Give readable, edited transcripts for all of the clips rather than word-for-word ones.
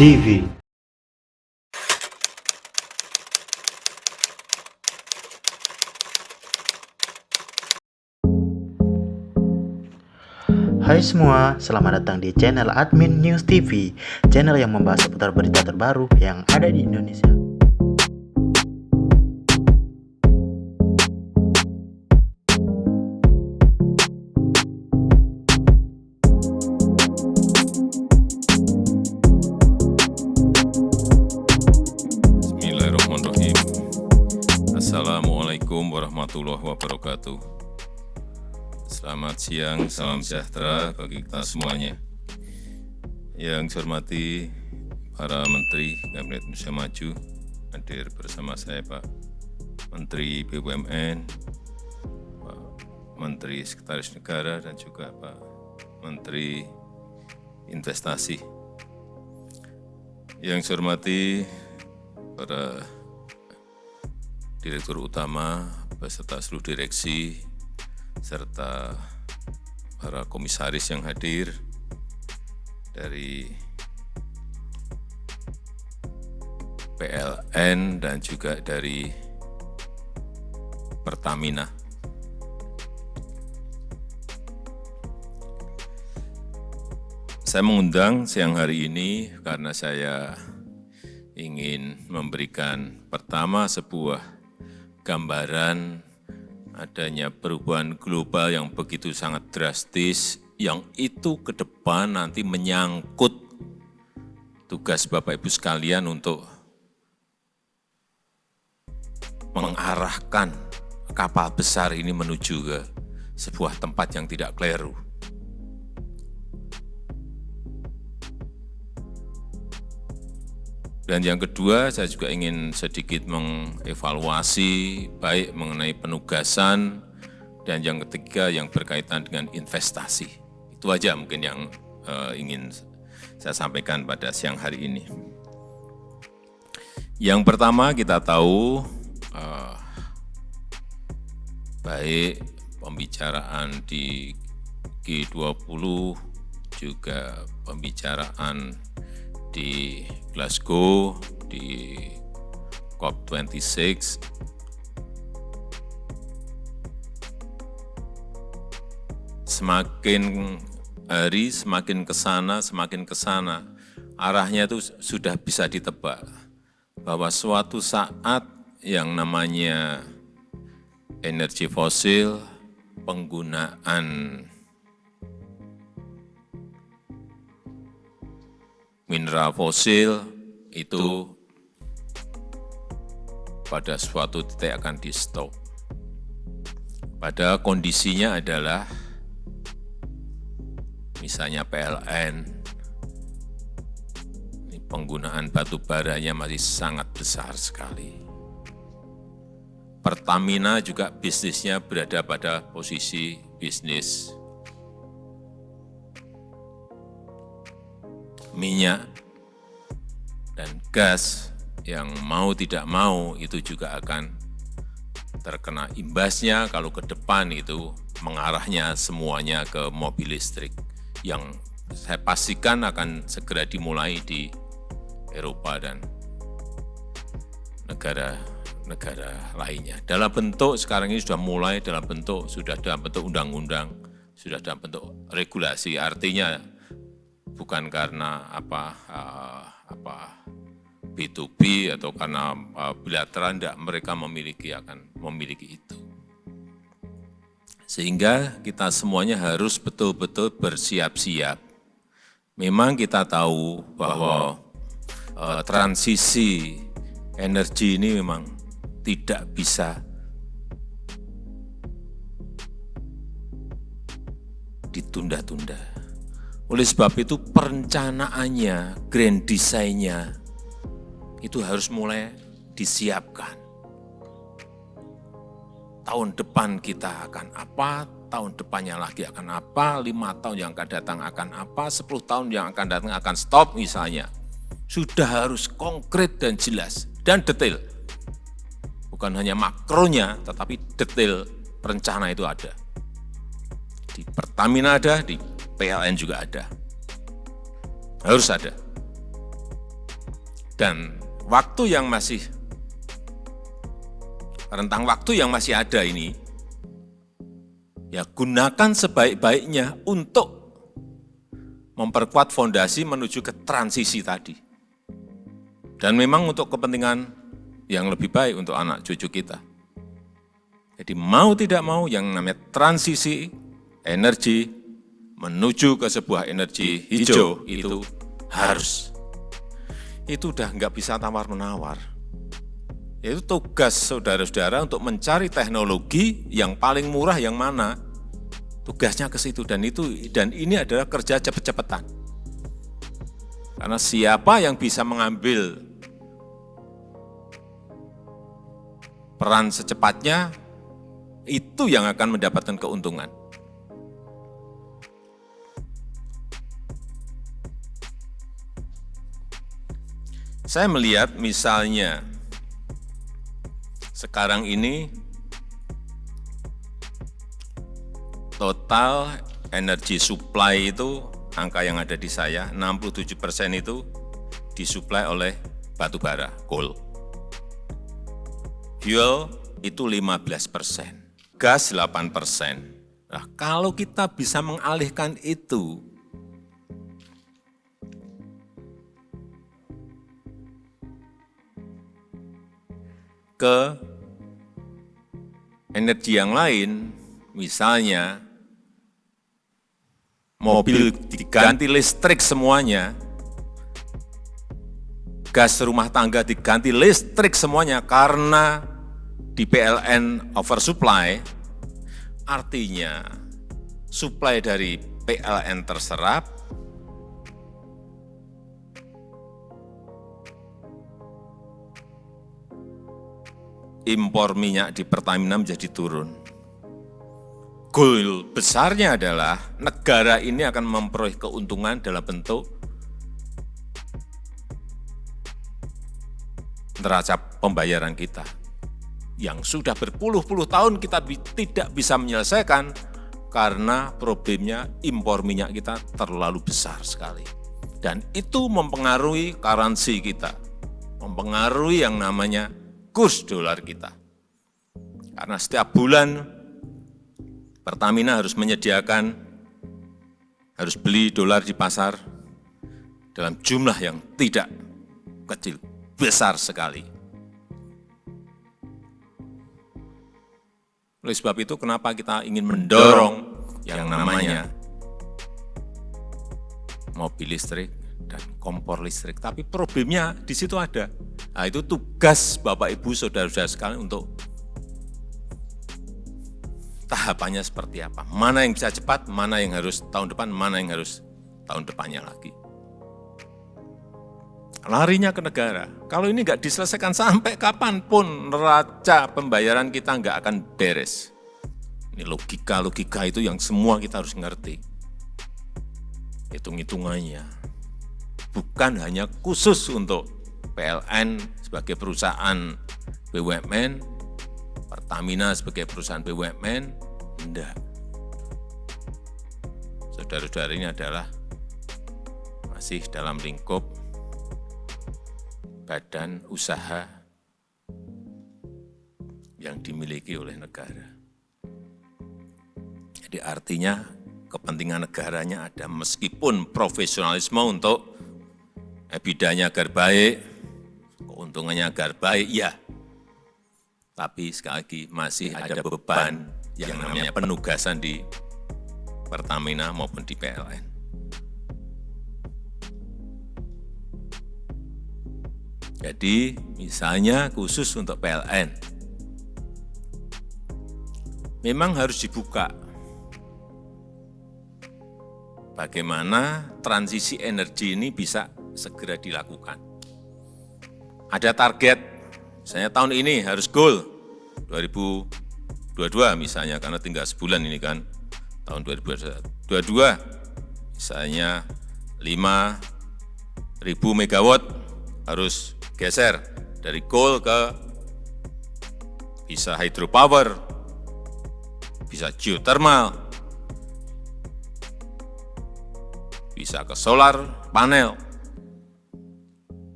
TV. Hai semua, selamat datang di channel Admin News TV, channel yang membahas seputar berita terbaru yang ada di Indonesia. Bismillahirrahmanirrahim. Assalamualaikum warahmatullahi wabarakatuh. Selamat siang, salam sejahtera bagi kita semuanya. Yang saya hormati para Menteri Kabinet Indonesia Maju, hadir bersama saya Pak Menteri BUMN, Pak Menteri Sekretaris Negara, dan juga Pak Menteri Investasi. Yang saya hormati para Direktur Utama beserta seluruh direksi, serta para komisaris yang hadir dari PLN dan juga dari Pertamina. Saya mengundang siang hari ini karena saya ingin memberikan pertama sebuah gambaran adanya perubahan global yang begitu sangat drastis, yang itu ke depan nanti menyangkut tugas Bapak Ibu sekalian untuk mengarahkan kapal besar ini menuju ke sebuah tempat yang tidak keliru. Dan yang kedua, saya juga ingin sedikit mengevaluasi baik mengenai penugasan, dan yang ketiga yang berkaitan dengan investasi. Itu aja mungkin yang ingin saya sampaikan pada siang hari ini. Yang pertama, kita tahu baik pembicaraan di G20, juga pembicaraan di Glasgow, di COP26, semakin hari semakin ke sana, arahnya itu sudah bisa ditebak, bahwa suatu saat yang namanya energi fosil, penggunaan mineral fosil itu pada suatu titik akan di-stop. Pada kondisinya adalah misalnya PLN, ini penggunaan batu baranya masih sangat besar sekali. Pertamina juga bisnisnya berada pada posisi bisnis minyak dan gas, yang mau tidak mau itu juga akan terkena imbasnya kalau ke depan itu mengarahnya semuanya ke mobil listrik, yang saya pastikan akan segera dimulai di Eropa dan negara-negara lainnya. Dalam bentuk sekarang ini sudah mulai dalam bentuk undang-undang, sudah dalam bentuk regulasi, artinya bukan karena B2B atau karena bilateral, tidak, mereka akan memiliki itu. Sehingga kita semuanya harus betul-betul bersiap-siap. Memang kita tahu bahwa transisi energi ini memang tidak bisa ditunda-tunda. Oleh sebab itu perencanaannya, grand design-nya itu harus mulai disiapkan. Tahun depan kita akan apa, tahun depannya lagi akan apa, 5 tahun yang akan datang akan apa, 10 tahun yang akan datang akan stop misalnya. Sudah harus konkret dan jelas dan detail. Bukan hanya makronya, tetapi detail perencana itu ada. Di Pertamina ada, di PLN juga ada. Harus ada. Dan rentang waktu yang masih ada ini, ya gunakan sebaik-baiknya untuk memperkuat fondasi menuju ke transisi tadi. Dan memang untuk kepentingan yang lebih baik untuk anak cucu kita. Jadi mau tidak mau yang namanya transisi energi menuju ke sebuah energi hijau itu harus. Itu udah nggak bisa tawar-menawar. Itu tugas saudara-saudara untuk mencari teknologi yang paling murah yang mana. Tugasnya ke situ dan ini adalah kerja cepet-cepetan. Karena siapa yang bisa mengambil peran secepatnya, itu yang akan mendapatkan keuntungan. Saya melihat misalnya sekarang ini total energi supply itu, angka yang ada di saya, 67% itu disuplai oleh batu bara, coal. Fuel itu 15%, gas 8%. Nah, kalau kita bisa mengalihkan itu ke energi yang lain, misalnya mobil diganti listrik semuanya, gas rumah tangga diganti listrik semuanya karena di PLN oversupply, artinya suplai dari PLN terserap, impor minyak di Pertamina menjadi turun. Goal besarnya adalah negara ini akan memperoleh keuntungan dalam bentuk neraca pembayaran kita yang sudah berpuluh-puluh tahun kita tidak bisa menyelesaikan karena problemnya impor minyak kita terlalu besar sekali. Dan itu mempengaruhi currency kita, mempengaruhi yang namanya kurs dolar kita. Karena setiap bulan Pertamina harus beli dolar di pasar dalam jumlah yang tidak kecil, besar sekali. Oleh sebab itu, kenapa kita ingin mendorong yang namanya mobil listrik dan kompor listrik. Tapi problemnya di situ ada. Nah, itu tugas Bapak Ibu Saudara-saudara sekalian untuk tahapannya seperti apa. Mana yang bisa cepat, mana yang harus tahun depan, mana yang harus tahun depannya lagi. Larinya ke negara. Kalau ini nggak diselesaikan sampai kapanpun neraca pembayaran kita nggak akan beres. Ini logika itu yang semua kita harus ngerti. Hitung-hitungannya. Bukan hanya khusus untuk PLN sebagai perusahaan BUMN, Pertamina sebagai perusahaan BUMN, enggak. Saudara-saudara ini adalah masih dalam lingkup badan usaha yang dimiliki oleh negara. Jadi artinya kepentingan negaranya ada, meskipun profesionalisme untuk EBITDA-nya agar baik, keuntungannya agar baik, ya. Tapi sekali lagi masih ada beban yang namanya penugasan di Pertamina maupun di PLN. Jadi misalnya khusus untuk PLN, memang harus dibuka bagaimana transisi energi ini bisa segera dilakukan. Ada target, misalnya tahun ini harus goal 2022 misalnya, karena tinggal sebulan ini kan, tahun 2022 misalnya 5.000 megawatt harus geser dari coal ke bisa hydropower, bisa geothermal, bisa ke solar panel.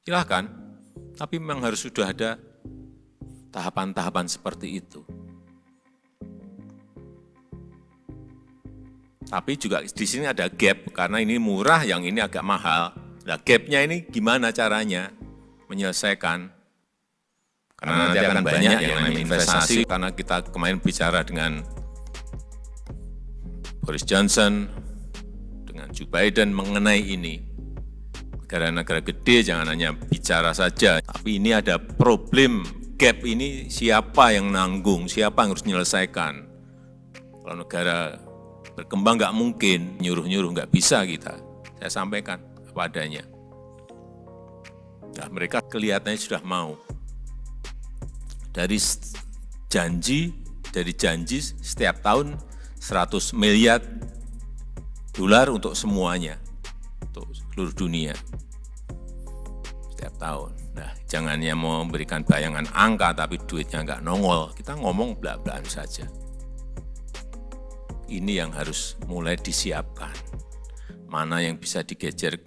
Silahkan, tapi memang harus sudah ada tahapan-tahapan seperti itu. Tapi juga di sini ada gap, karena ini murah, yang ini agak mahal. Nah, gapnya ini gimana caranya menyelesaikan? Karena nanti akan banyak yang namanya investasi, karena kita kemarin bicara dengan Boris Johnson, dengan Joe Biden mengenai ini. Negara-negara gede jangan hanya bicara saja, tapi ini ada problem gap ini, siapa yang nanggung, siapa yang harus menyelesaikan. Kalau negara berkembang nggak mungkin, nyuruh-nyuruh nggak bisa kita. Saya sampaikan apa adanya. Nah, mereka kelihatannya sudah mau. Dari janji setiap tahun 100 miliar dolar untuk semuanya, untuk seluruh dunia. Setiap tahun. Nah, jangan yang mau memberikan bayangan angka tapi duitnya nggak nongol. Kita ngomong belak-belakan saja. Ini yang harus mulai disiapkan. Mana yang bisa digeser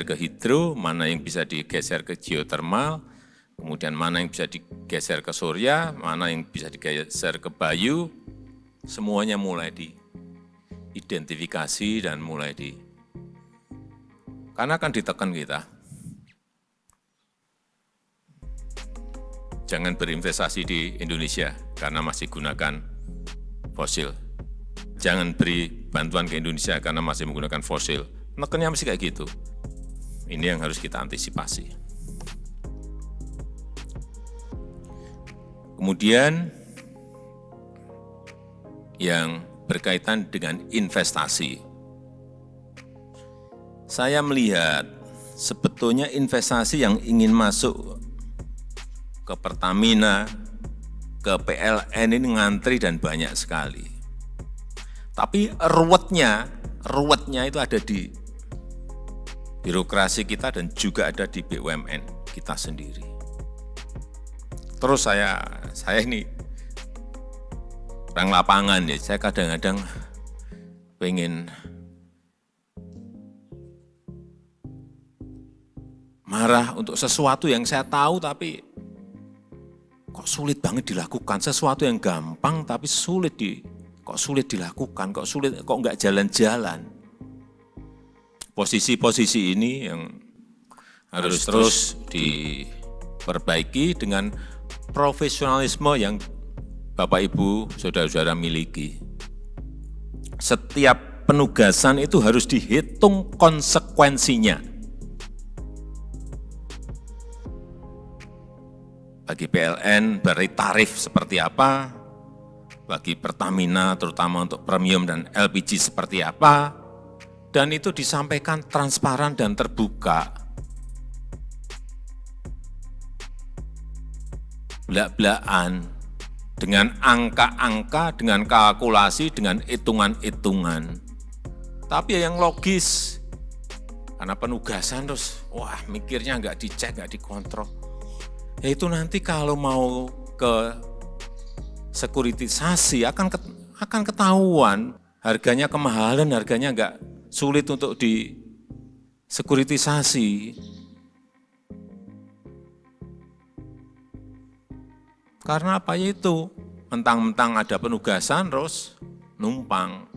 ke hidro, mana yang bisa digeser ke geothermal, kemudian mana yang bisa digeser ke surya, mana yang bisa digeser ke bayu, semuanya mulai diidentifikasi dan mulai karena akan ditekan kita. Jangan berinvestasi di Indonesia karena masih gunakan fosil. Jangan beri bantuan ke Indonesia karena masih menggunakan fosil. Nekennya mesti kayak gitu. Ini yang harus kita antisipasi. Kemudian yang berkaitan dengan investasi. Saya melihat sebetulnya investasi yang ingin masuk ke Pertamina, ke PLN ini ngantri dan banyak sekali. Tapi ruwetnya itu ada di birokrasi kita dan juga ada di BUMN kita sendiri. Terus saya ini orang lapangan ya, saya kadang-kadang pengen marah untuk sesuatu yang saya tahu tapi kok sulit banget dilakukan. Sesuatu yang gampang tapi kok sulit dilakukan, kok nggak jalan-jalan. Posisi-posisi ini yang harus terus diperbaiki dengan profesionalisme yang Bapak Ibu, saudara-saudara miliki. Setiap penugasan itu harus dihitung konsekuensinya. Bagi PLN berarti tarif seperti apa, bagi Pertamina terutama untuk premium dan LPG seperti apa, dan itu disampaikan transparan dan terbuka. Belak-belakan dengan angka-angka, dengan kalkulasi, dengan hitungan-hitungan. Tapi yang logis, karena penugasan terus, wah mikirnya nggak dicek, nggak dikontrol. Ya itu nanti kalau mau ke sekuritisasi akan ketahuan harganya kemahalan, harganya nggak sulit untuk disekuritisasi. Karena apa itu? Mentang-mentang ada penugasan terus numpang.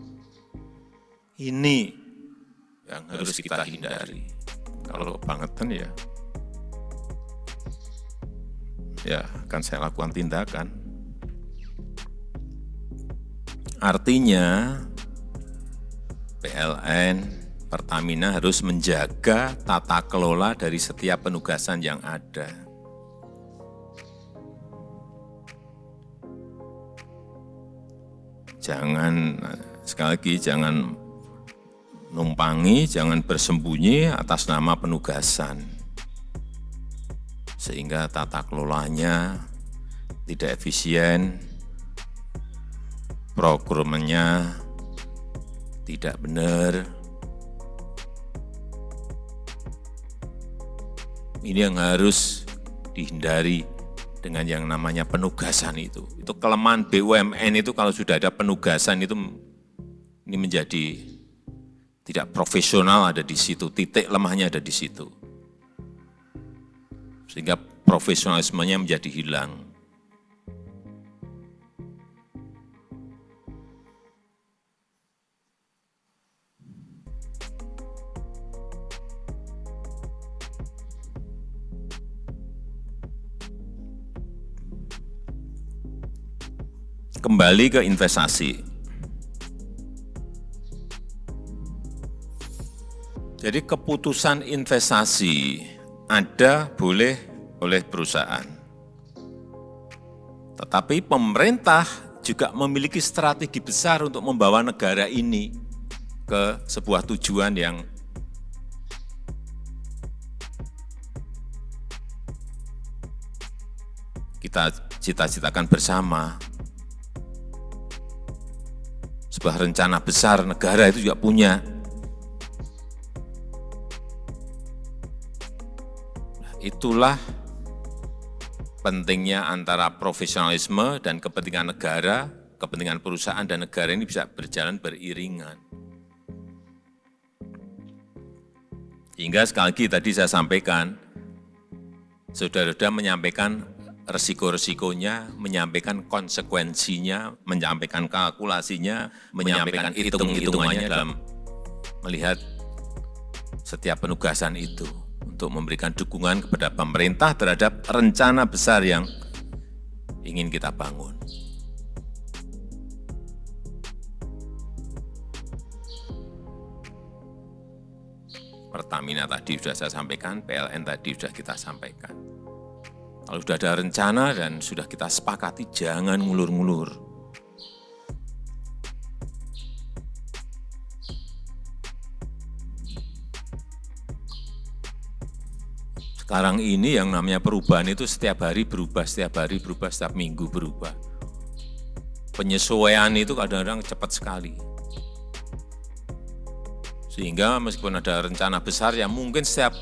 Ini yang harus kita hindari. Kalau kebangetan ya akan saya lakukan tindakan. Artinya PLN, Pertamina harus menjaga tata kelola dari setiap penugasan yang ada. Sekali lagi, jangan numpangi, jangan bersembunyi atas nama penugasan. Sehingga tata kelolanya tidak efisien, prokurmennya tidak benar. Ini yang harus dihindari dengan yang namanya penugasan itu. Itu kelemahan BUMN itu kalau sudah ada penugasan itu ini menjadi tidak profesional, ada di situ, titik lemahnya ada di situ. sehingga profesionalismenya menjadi hilang. Kembali ke investasi. Jadi keputusan investasi ada boleh oleh perusahaan. Tetapi pemerintah juga memiliki strategi besar untuk membawa negara ini ke sebuah tujuan yang kita cita-citakan bersama. Sebuah rencana besar negara itu juga punya. Itulah pentingnya antara profesionalisme dan kepentingan negara, kepentingan perusahaan dan negara ini bisa berjalan beriringan. Hingga sekali lagi tadi saya sampaikan, saudara-saudara menyampaikan resiko-resikonya, menyampaikan konsekuensinya, menyampaikan kalkulasinya, menyampaikan hitung-hitungannya dalam melihat setiap penugasan itu untuk memberikan dukungan kepada pemerintah terhadap rencana besar yang ingin kita bangun. Pertamina tadi sudah saya sampaikan, PLN tadi sudah kita sampaikan. Kalau sudah ada rencana dan sudah kita sepakati, jangan ngulur-ngulur. Sekarang ini yang namanya perubahan itu setiap hari berubah, setiap minggu berubah. Penyesuaian itu kadang-kadang cepat sekali. Sehingga meskipun ada rencana besar yang mungkin setiap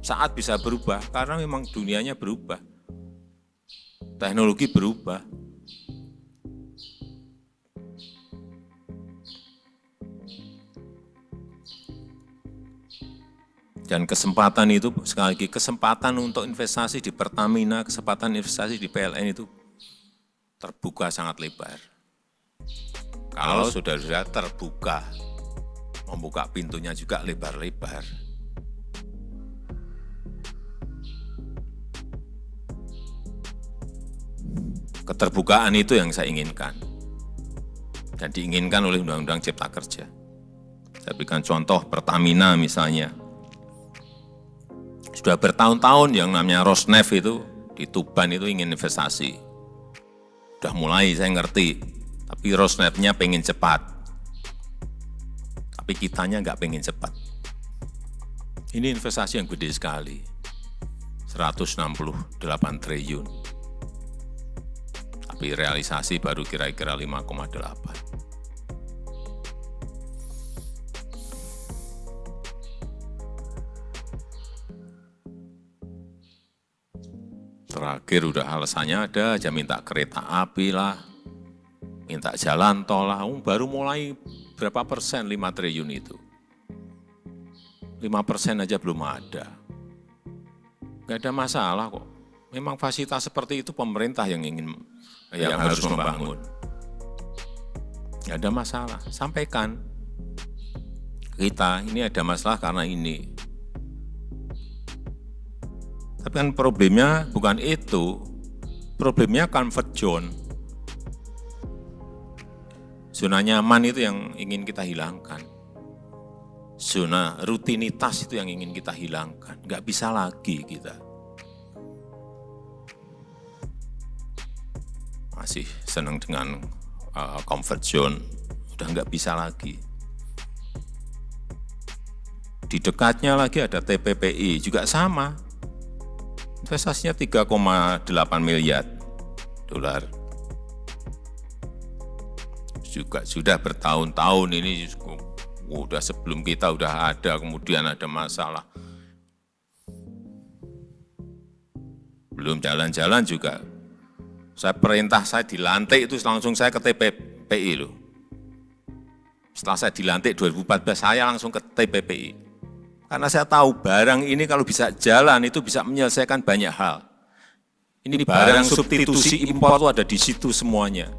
saat bisa berubah, karena memang dunianya berubah. Teknologi berubah. Dan kesempatan itu, sekali lagi, kesempatan untuk investasi di Pertamina, kesempatan investasi di PLN itu terbuka sangat lebar. Kalau saudara-saudara terbuka, membuka pintunya juga lebar-lebar. Keterbukaan itu yang saya inginkan. Dan diinginkan oleh Undang-Undang Cipta Kerja. Saya berikan contoh Pertamina misalnya. Sudah bertahun-tahun yang namanya Rosneft itu di Tuban itu ingin investasi. Sudah mulai saya ngerti, tapi Rosneft-nya pengen cepat. Tapi kitanya nggak pengen cepat. Ini investasi yang gede sekali, 168 triliun. Tapi realisasi baru kira-kira 5,8. Terakhir udah alasannya ada aja, minta kereta api lah, minta jalan tol lah, baru mulai berapa persen 5 triliun itu. 5% aja belum ada. Nggak ada masalah kok. Memang fasilitas seperti itu pemerintah yang harus membangun. Nggak ada masalah, sampaikan. Kita ini ada masalah karena ini. Tapi kan problemnya bukan itu, problemnya comfort zone. Zona nyaman itu yang ingin kita hilangkan. Zona rutinitas itu yang ingin kita hilangkan. Nggak bisa lagi kita. Masih senang dengan comfort zone, udah nggak bisa lagi. Di dekatnya lagi ada TPPI, juga sama. Investasinya 3,8 miliar dolar. Juga sudah bertahun-tahun ini, udah sebelum kita udah ada, kemudian ada masalah. Belum jalan-jalan juga. Saya perintah saya dilantik itu langsung saya ke TPPI loh. Setelah saya dilantik 2014 saya langsung ke TPPI. Karena saya tahu barang ini kalau bisa jalan itu bisa menyelesaikan banyak hal. Ini barang substitusi impor itu ada di situ semuanya.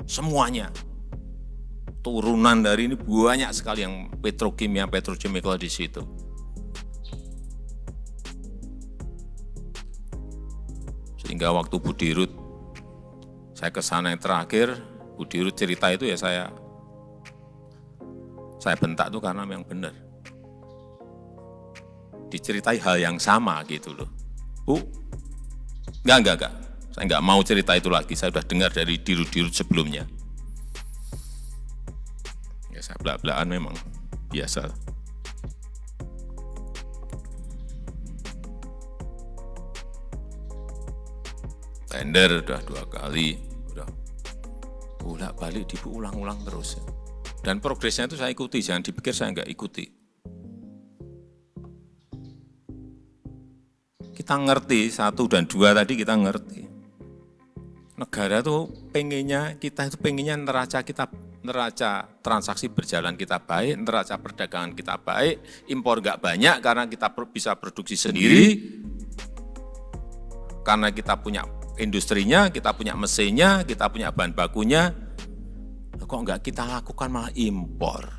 Semuanya. Turunan dari ini banyak sekali yang petrokimia, petrochemical di situ. Sehingga waktu Bu Dirut, saya ke sana yang terakhir, Bu Dirut cerita itu ya saya bentak tuh karena memang benar. Diceritai hal yang sama gitu loh. Bu, enggak. Saya enggak mau cerita itu lagi, saya sudah dengar dari Dirut-Dirut sebelumnya. Ya saya belak-belakan memang, biasa. Tender udah 2 kali, udah bolak-balik diulang-ulang terus. Dan progresnya itu saya ikuti, jangan dipikir saya enggak ikuti. Kita ngerti, 1 dan 2 tadi kita ngerti. Negara tuh pengennya, kita itu pengennya neraca transaksi berjalan kita baik, neraca perdagangan kita baik, impor enggak banyak karena kita bisa produksi sendiri, karena kita punya industrinya, kita punya mesinnya, kita punya bahan bakunya. Kok enggak kita lakukan malah impor?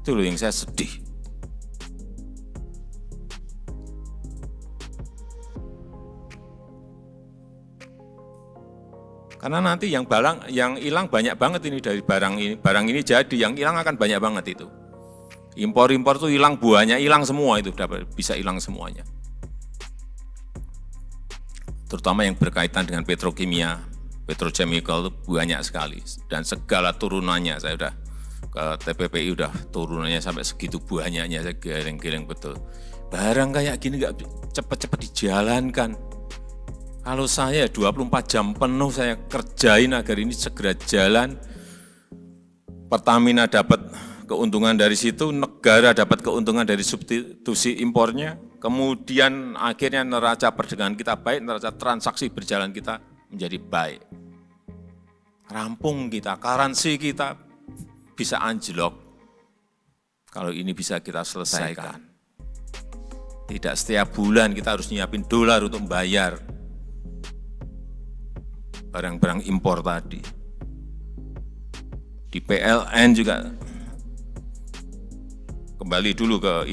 Itu loh yang saya sedih. Karena nanti yang hilang banyak banget ini dari barang ini jadi, yang hilang akan banyak banget itu. Impor-impor tuh hilang, buahnya hilang semua itu, bisa hilang semuanya. Terutama yang berkaitan dengan petrokimia, petrochemical itu banyak sekali. Dan segala turunannya, saya udah ke TPPI udah turunannya sampai segitu banyaknya, saya geleng-geleng betul. Barang kayak gini nggak cepet-cepet dijalankan. Kalau saya 24 jam penuh saya kerjain agar ini segera jalan, Pertamina dapat keuntungan dari situ, negara dapat keuntungan dari substitusi impornya, kemudian akhirnya neraca perdagangan kita baik, neraca transaksi berjalan kita menjadi baik. Rampung kita, currency kita bisa anjlok kalau ini bisa kita selesaikan. Tidak setiap bulan kita harus nyiapin dolar untuk membayar barang-barang impor tadi. Di PLN juga kembali dulu ke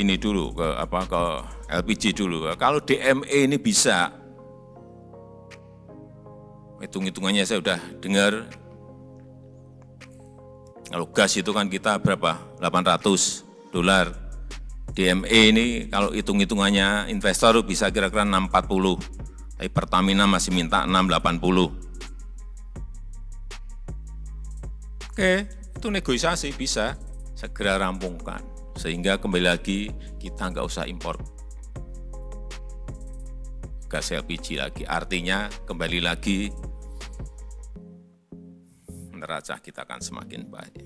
LPG dulu. Kalau DME ini bisa, hitung-hitungannya saya udah dengar. Kalau gas itu kan kita berapa? $800. DME ini kalau hitung-hitungannya investor bisa kira-kira 640. Tapi Pertamina masih minta 680. Oke, itu negosiasi bisa segera rampungkan. Sehingga kembali lagi kita nggak usah impor gas LPG lagi. Artinya kembali lagi neraca kita akan semakin baik.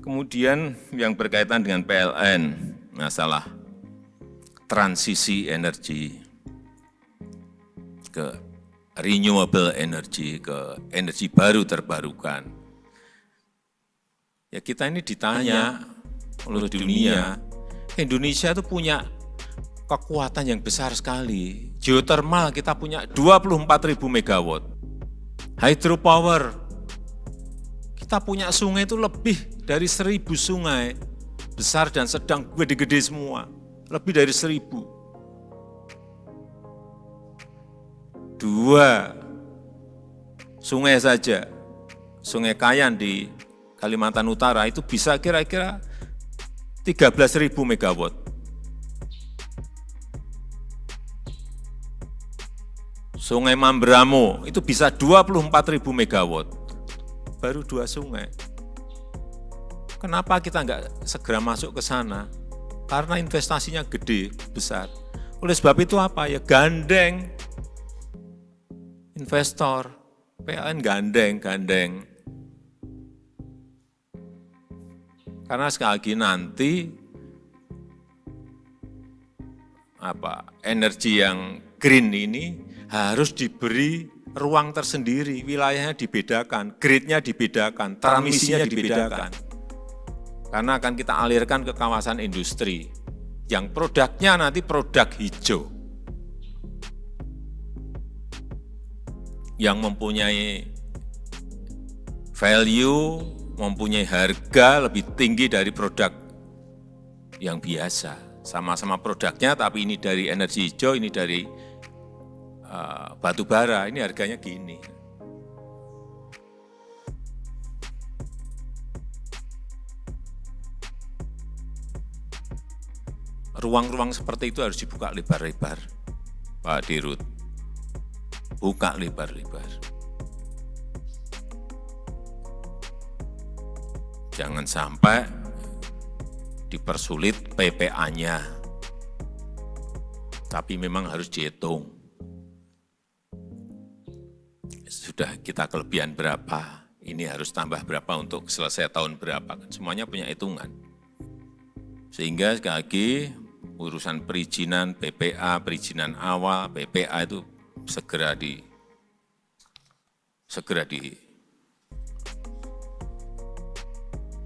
Kemudian yang berkaitan dengan PLN, masalah transisi energi ke renewable energy, ke energi baru terbarukan. Ya kita ini ditanya oleh dunia, Indonesia itu punya kekuatan yang besar sekali. Geothermal kita punya 24.000 megawatt. Hydropower, kita punya sungai itu lebih dari 1.000 sungai. Besar dan sedang, gede-gede semua. Lebih dari 1.000. 2 sungai saja, Sungai Kayan di Kalimantan Utara itu bisa kira-kira 13.000 megawatt. Sungai Mamberamo itu bisa 24.000 megawatt. Baru 2 sungai. Kenapa kita nggak segera masuk ke sana? Karena investasinya gede, besar. Oleh sebab itu apa ya? Gandeng investor, PLN gandeng. Karena sekali lagi nanti energi yang green ini harus diberi ruang tersendiri, wilayahnya dibedakan, grid-nya dibedakan, transmisinya dibedakan. karena akan kita alirkan ke kawasan industri yang produknya nanti produk hijau yang mempunyai value, mempunyai harga lebih tinggi dari produk yang biasa. Sama-sama produknya, tapi ini dari energi hijau, ini dari batu bara, ini harganya gini. Ruang-ruang seperti itu harus dibuka lebar-lebar, Pak Dirut. Buka lebar-lebar. Jangan sampai dipersulit PPA-nya, tapi memang harus dihitung. Sudah kita kelebihan berapa, ini harus tambah berapa untuk selesai tahun berapa, semuanya punya hitungan. Sehingga sekali lagi, urusan perizinan PPA, perizinan awal, PPA itu segera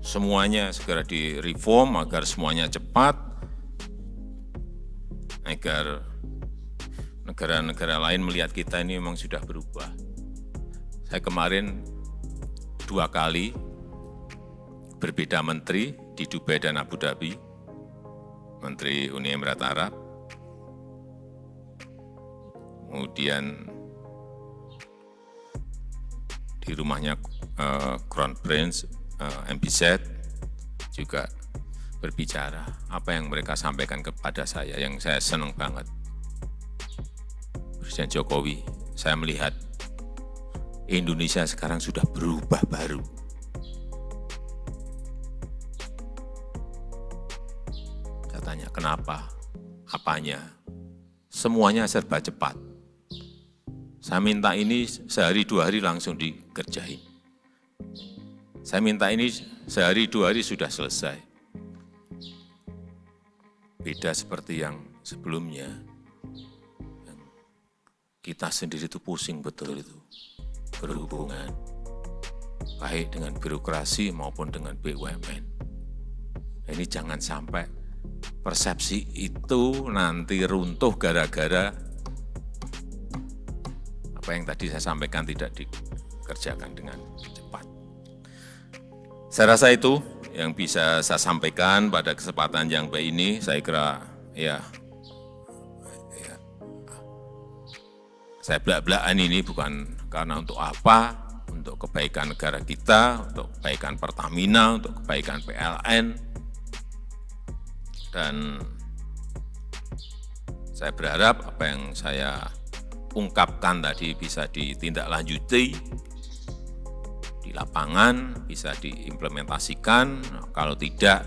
semuanya segera direform agar semuanya cepat, agar negara-negara lain melihat kita ini memang sudah berubah. Saya kemarin 2 kali berbeda menteri di Dubai dan Abu Dhabi, Menteri Uni Emirat Arab, kemudian di rumahnya Crown Prince MBZ juga berbicara. Apa yang mereka sampaikan kepada saya, yang saya senang banget. Presiden Jokowi, saya melihat Indonesia sekarang sudah berubah baru. Saya tanya, kenapa? Apanya? Semuanya serba cepat. Saya minta ini sehari 2 hari langsung dikerjain. Saya minta ini sehari 2 hari sudah selesai. Beda seperti yang sebelumnya. Kita sendiri itu pusing betul itu. Berhubungan. Baik dengan birokrasi maupun dengan BUMN. Ini jangan sampai persepsi itu nanti runtuh gara-gara apa yang tadi saya sampaikan tidak dikerjakan dengan cepat. Saya rasa itu yang bisa saya sampaikan pada kesempatan yang baik ini. Saya kira saya belak-belakan ini bukan karena untuk apa, untuk kebaikan negara kita, untuk kebaikan Pertamina, untuk kebaikan PLN. Dan saya berharap apa yang saya ungkapkan tadi bisa ditindaklanjuti di lapangan, bisa diimplementasikan. Kalau tidak,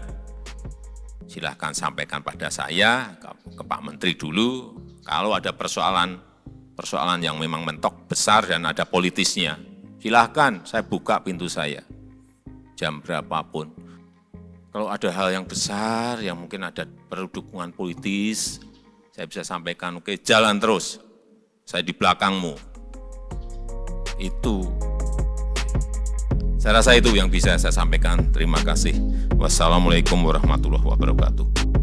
silahkan sampaikan pada saya, ke Pak Menteri dulu. Kalau ada persoalan yang memang mentok besar dan ada politisnya, silahkan saya buka pintu saya, jam berapapun. Kalau ada hal yang besar, yang mungkin ada perlu dukungan politis, saya bisa sampaikan, oke, jalan terus, saya di belakangmu. Itu, saya rasa itu yang bisa saya sampaikan. Terima kasih. Wassalamualaikum warahmatullahi wabarakatuh.